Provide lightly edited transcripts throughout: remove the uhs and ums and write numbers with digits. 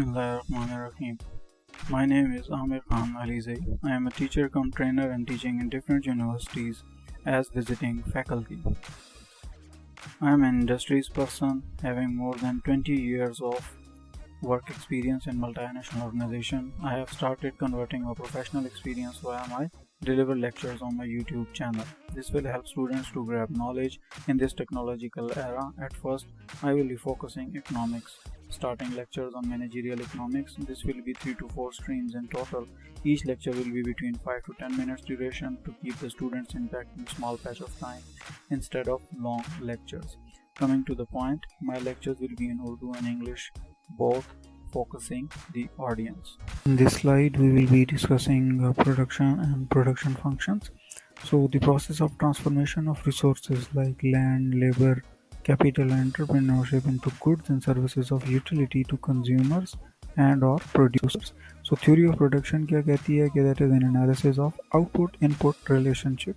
Rahim. My name is Aamer Alyzaee. I am a teacher cum trainer and teaching in different universities as visiting faculty. I am an industries person having more than 20 years of work experience in multinational organization. I have started converting my professional experience via my deliver lectures on my YouTube channel. This will help students to grab knowledge in this technological era. At first, I will be focusing economics, starting lectures on managerial economics. This will be 3 to 4 streams in total. Each lecture will be between 5 to 10 minutes duration to keep the students intact in small patch of time instead of long lectures. Coming to the point, my lectures will be in Urdu and English, both focusing the audience. In this slide, we will be discussing production and production functions. So the process of transformation of resources like land, labor, capital and entrepreneurship into goods and services of utility to consumers and or producers. So theory of production क्या कहती है कि that is an analysis of output-input relationship.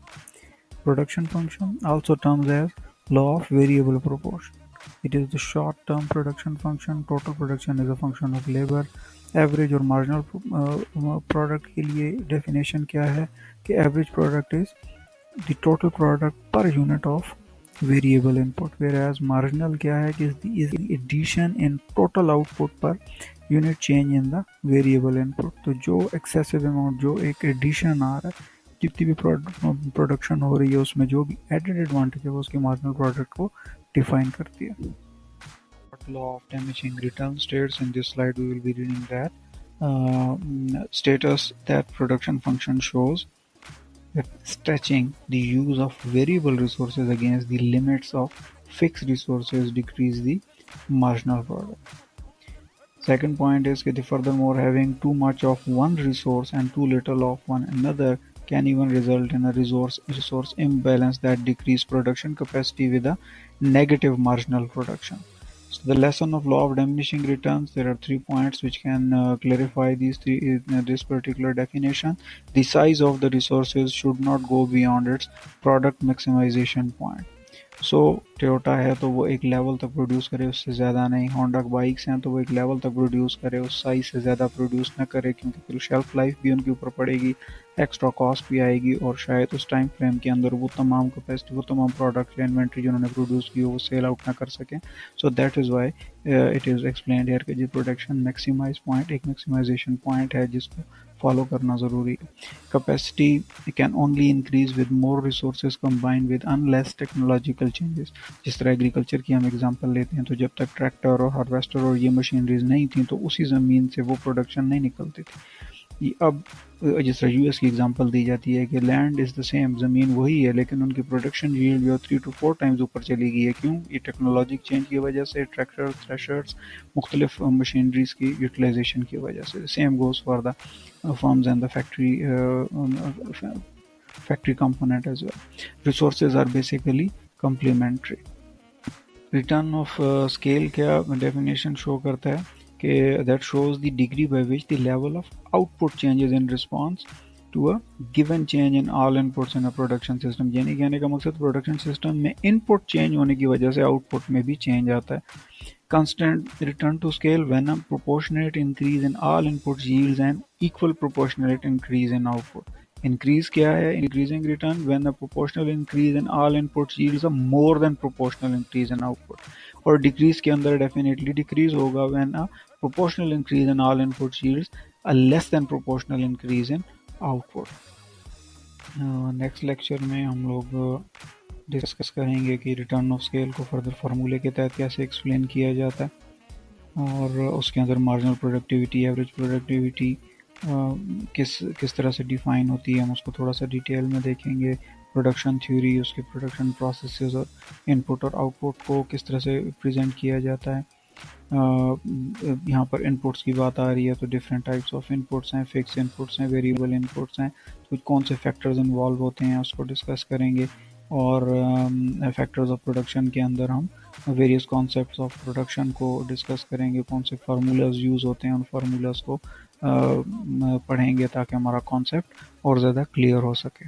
Production function, also termed as law of variable proportion. It is the short-term production function. Total production is a function of labor. Average और marginal product के लिए definition क्या है कि average product is the total product per unit of variable input, whereas marginal क्या है कि is the addition in total output per unit change in the variable input. तो जो excessive amount, जो एक addition आ रहा है, जितनी भी प्रोडक्शन हो रही है उसमें जो भी एडेड एडवांटेज है वो उसके मार्जिनल प्रोडक्ट को डिफाइन करती है. Law of diminishing returns states in this slide we will be reading that status that production function shows that stretching the use of variable resources against the limits of fixed resources decrease the marginal product. Second point is that furthermore having too much of one resource and too little of one another can even result in a resource imbalance that decrease production capacity with a negative marginal production. So the lesson of law of diminishing returns, there are 3 points which can clarify this particular definition. The size of the resources should not go beyond its product maximization point. So Toyota है तो वो एक level तक produce करे, उससे ज़्यादा नहीं. Honda bikes हैं तो वो एक लेवल तक प्रोड्यूस करे, उस साइज से ज़्यादा प्रोड्यूस ना करे, क्योंकि फिर शेल्फ लाइफ भी उनके ऊपर पड़ेगी, एक्स्ट्रा कॉस्ट भी आएगी और शायद उस टाइम फ्रेम के अंदर वो तमाम कैपेसिटी, वो तमाम प्रोडक्ट या इन्वेंट्री जो उन्होंने प्रोड्यूस की हो वो सेल आउट ना कर सकें. So that is why it is explained here कि जी प्रोडक्शन मैक्सिमाइज पॉइंट एक मैक्सिमाइजेशन पॉइंट है जिसको फॉलो करना ज़रूरी है. Capacity can only increase with more resources combined with unless technological changes. जिस तरह एग्रीकल्चर की हम एग्जांपल लेते हैं तो जब तक ट्रैक्टर और हार्वेस्टर और ये मशीनरीज नहीं थी तो उसी ज़मीन से वो प्रोडक्शन नहीं निकलती थी. अब जिस तरह यूएस की एग्जांपल दी जाती है कि लैंड इज़ द सेम, ज़मीन वही है लेकिन उनकी प्रोडक्शन यील्ड जो 3 to 4 टाइम्स ऊपर चली गई है. क्यों? ये टेक्नोलॉजिक चेंज की वजह से, ट्रैक्टर, थ्रेशर्स, मुख्तलिफ मशीनरीज की यूटिलाइजेशन की वजह से. Same goes for the firms and the factory component as well. Resources are basically complementary. Return of scale क्या definition show करता है कि that shows the degree by which the level of output changes in response to a given change in all inputs in a production system. यानी कहने का मकसद production system में input change होने की वजह से आउटपुट में भी चेंज आता है. Constant return to scale when a proportionate increase in all inputs yields an equal proportionate increase in output. Increase क्या है? Increasing return when a proportional increase in all inputs yields a more than proportional increase in output. और decrease के अंदर definitely decrease होगा when a proportional increase in all inputs yields a less than proportional increase in output. Next lecture में हम लोग discuss करेंगे कि return of scale को फर्दर फार्मूले के तहत कैसे एक्सप्लेन किया जाता है और उसके अंदर मार्जिनल प्रोडक्टिविटी, एवरेज प्रोडक्टिविटी किस तरह से डिफ़ाइन होती है, हम उसको थोड़ा सा डिटेल में देखेंगे. प्रोडक्शन थ्योरी, उसके प्रोडक्शन प्रोसेसेस और इनपुट और आउटपुट को किस तरह से प्रेजेंट किया जाता है. यहाँ पर इनपुट्स की बात आ रही है तो डिफरेंट टाइप्स ऑफ इनपुट्स हैं, फिक्स इनपुट्स हैं, वेरिएबल इनपुट्स हैं, तो कौन से फैक्टर्स इन्वॉल्व होते हैं उसको डिस्कस करेंगे. और फैक्टर्स ऑफ प्रोडक्शन के अंदर हम वेरियस कॉन्सेप्ट्स ऑफ प्रोडक्शन को डिस्कस करेंगे, कौन से फार्मूलाज यूज़ होते हैं, उन फार्मूलाज को पढ़ेंगे ताकि हमारा कॉन्सेप्ट और ज़्यादा क्लियर हो सके.